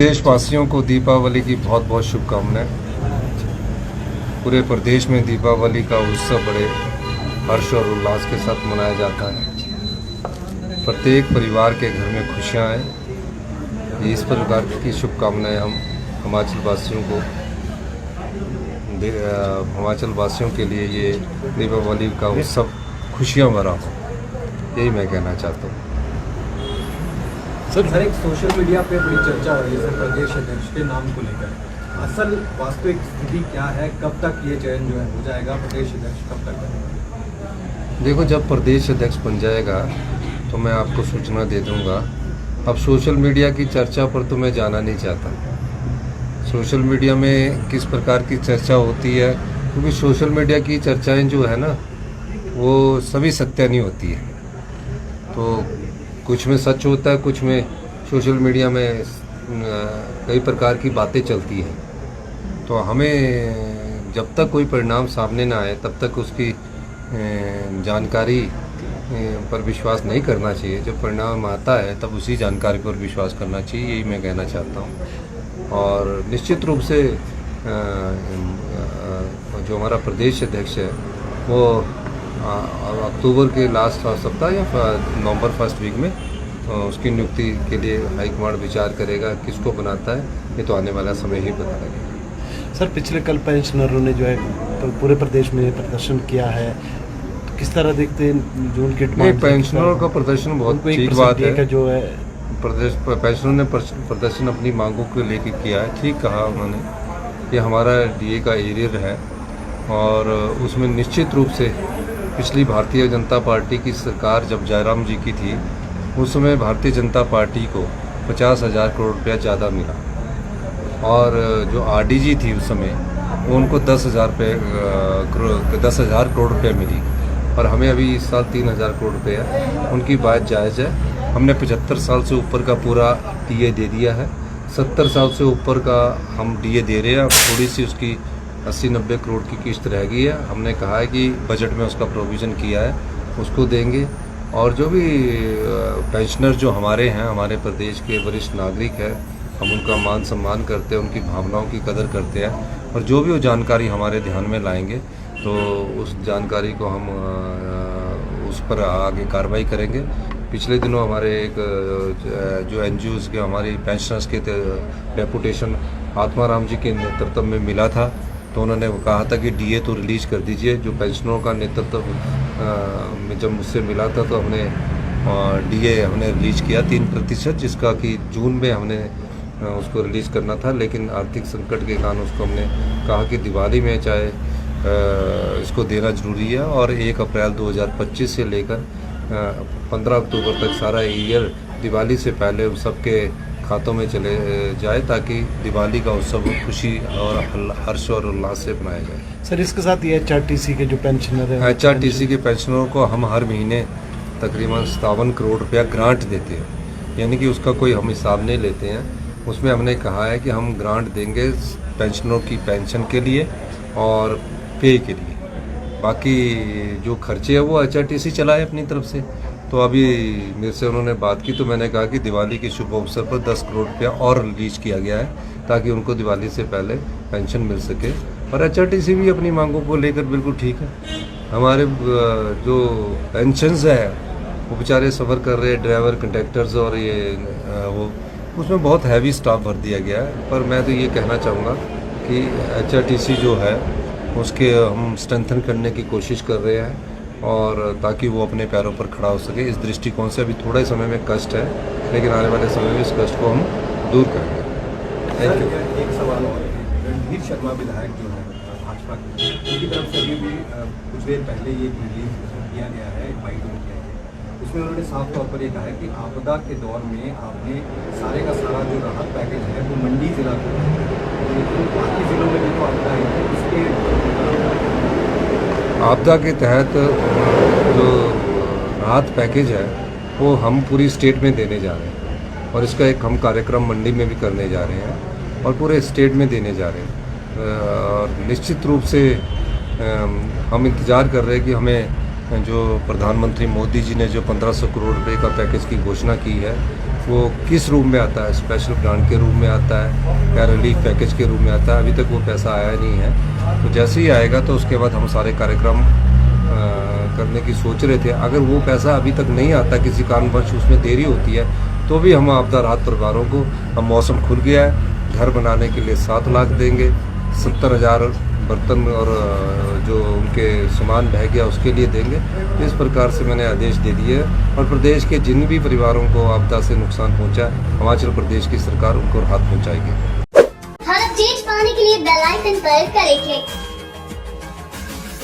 प्रदेशवासियों को दीपावली की बहुत बहुत शुभकामनाएं। पूरे प्रदेश में दीपावली का उत्सव बड़े हर्ष और उल्लास के साथ मनाया जाता है। प्रत्येक परिवार के घर में खुशियां आए, इस प्रकार की शुभकामनाएं हम हिमाचल वासियों के लिए ये दीपावली का उत्सव खुशियां भरा हो, यही मैं कहना चाहता हूँ। सर एक सोशल मीडिया पे बड़ी चर्चा हो रही है सर प्रदेश अध्यक्ष के नाम को लेकर। असल वास्तविक स्थिति क्या है, कब तक ये चयन जो है हो जाएगा, प्रदेश अध्यक्ष कब तक बनेगा? देखो, जब प्रदेश अध्यक्ष बन जाएगा तो मैं आपको सूचना दे दूंगा। अब सोशल मीडिया की चर्चा पर तो मैं जाना नहीं चाहता। सोशल मीडिया में किस प्रकार की चर्चा होती है, क्योंकि सोशल मीडिया की चर्चाएं जो है ना, वो सभी सत्य नहीं होती है। तो कुछ में सच होता है, कुछ में सोशल मीडिया में कई प्रकार की बातें चलती हैं। तो हमें जब तक कोई परिणाम सामने ना आए तब तक उसकी जानकारी पर विश्वास नहीं करना चाहिए। जब परिणाम आता है तब उसी जानकारी पर विश्वास करना चाहिए, यही मैं कहना चाहता हूँ। और निश्चित रूप से जो हमारा प्रदेश अध्यक्ष है वो अक्टूबर के लास्ट सप्ताह या नवंबर फर्स्ट वीक में उसकी नियुक्ति के लिए हाईकमांड विचार करेगा। किसको बनाता है ये तो आने वाला समय ही बता लगेगा। सर पिछले कल पेंशनरों ने जो है पूरे प्रदेश में प्रदर्शन किया है, तो किस तरह देखते हैं जो उनकी डिमांड? पेंशनरों का प्रदर्शन बहुत ठीक बात है। जो है प्रदेश पेंशनरों ने प्रदर्शन अपनी मांगों को लेकर किया है, ठीक कहा उन्होंने। ये हमारा डीए का एरियर है और उसमें निश्चित रूप से पिछली भारतीय जनता पार्टी की सरकार जब जयराम जी की थी, उस समय भारतीय जनता पार्टी को 50,000 करोड़ रुपया ज़्यादा मिला और जो आरडीजी थी उस समय उनको 10,000 करोड़ रुपये मिली और हमें अभी इस साल 3,000 करोड़ रुपये है। उनकी बात जायज़ है। हमने 75 साल से ऊपर का पूरा डीए दे दिया है, 70 साल से ऊपर का हम डीए दे रहे हैं। अब थोड़ी सी उसकी 80-90 करोड़ की किस्त रह गई है। हमने कहा है कि बजट में उसका प्रोविज़न किया है, उसको देंगे। और जो भी पेंशनर जो हमारे हैं, हमारे प्रदेश के वरिष्ठ नागरिक हैं, हम उनका मान सम्मान करते हैं, उनकी भावनाओं की कदर करते हैं। और जो भी वो जानकारी हमारे ध्यान में लाएंगे तो उस जानकारी को हम उस पर आगे कार्रवाई करेंगे। पिछले दिनों हमारे एक जो एनजीओज़ के हमारी पेंशनर्स के डेपुटेशन आत्माराम जी के नेतृत्व में मिला था, तो उन्होंने कहा था कि डीए तो रिलीज़ कर दीजिए। जो पेंशनरों का नेतृत्व में जब मुझसे मिला था तो हमने डीए हमने रिलीज़ किया 3%, जिसका कि जून में हमने उसको रिलीज़ करना था, लेकिन आर्थिक संकट के कारण उसको हमने कहा कि दिवाली में चाहे इसको देना ज़रूरी है। और 1 अप्रैल 2025 से लेकर 15 अक्टूबर तक सारा ईयर दिवाली से पहले सबके खातों में चले जाए, ताकि दिवाली का उत्सव खुशी और हर्ष और उल्लास से मनाया जाए। सर इसके साथ ये एचआरटीसी के जो पेंशनर हैं, एचआरटीसी के पेंशनरों को हम हर महीने तकरीबन 57 करोड़ रुपया ग्रांट देते हैं, यानी कि उसका कोई हम हिसाब नहीं लेते हैं। उसमें हमने कहा है कि हम ग्रांट देंगे पेंशनरों की पेंशन के लिए और पे के लिए, बाकी जो खर्चे हैं वो एचआरटीसी चलाए अपनी तरफ से। तो अभी मेरे से उन्होंने बात की तो मैंने कहा कि दिवाली के शुभ अवसर पर 10 करोड़ रुपया और रिलीज किया गया है, ताकि उनको दिवाली से पहले पेंशन मिल सके। और एचआरटीसी भी अपनी मांगों को लेकर बिल्कुल ठीक है। हमारे जो पेंशन्स है वो बेचारे सफ़र कर रहे हैं, ड्राइवर, कंडक्टर्स और ये वो उसमें बहुत हैवी स्टाफ भर दिया गया है। पर मैं तो ये कहना चाहूँगा कि एचआरटीसी जो है उसके हम स्ट्रेंथन करने की कोशिश कर रहे हैं, और ताकि वो अपने पैरों पर खड़ा हो सके। इस दृष्टिकोण से अभी थोड़े समय में कष्ट है, लेकिन आने वाले समय में इस कष्ट को हम दूर करेंगे। Thank you. एक सवाल और है, रणधीर शर्मा विधायक जो है भाजपा के, उनकी तरफ से भी कुछ देर पहले ये रिलीज किया गया है, बाइट किया गया। उसमें उन्होंने साफ तौर पर ये कहा है कि आपदा के दौर में आपने सारे का सारा जो राहत पैकेज है वो मंडी जिला को, लेकिन बाकी जिलों में जो आपदा है उसके आपदा के तहत जो राहत पैकेज है वो हम पूरी स्टेट में देने जा रहे हैं, और इसका एक हम कार्यक्रम मंडी में भी करने जा रहे हैं और पूरे स्टेट में देने जा रहे हैं। और निश्चित रूप से हम इंतज़ार कर रहे हैं कि हमें जो प्रधानमंत्री मोदी जी ने जो 1500 करोड़ रुपए का पैकेज की घोषणा की है वो किस रूम में आता है, स्पेशल ग्रांट के रूम में आता है या रिलीफ पैकेज के रूम में आता है, अभी तक वो पैसा आया नहीं है। तो जैसे ही आएगा तो उसके बाद हम सारे कार्यक्रम करने की सोच रहे थे। अगर वो पैसा अभी तक नहीं आता, किसी कारणवश उसमें देरी होती है, तो भी हम आपदा राहत परिवारों को, हम मौसम खुल गया है, घर बनाने के लिए 7 लाख देंगे, 70,000 बर्तन और जो उनके सामान बह गया उसके लिए देंगे। इस प्रकार से मैंने आदेश दे दिए हैं और प्रदेश के जिन भी परिवारों को आपदा से नुकसान पहुंचा, हिमाचल प्रदेश की सरकार उनको राहत पहुंचाएगी। हर अपडेट पाने के लिए बेल आइकन पर करें क्लिक।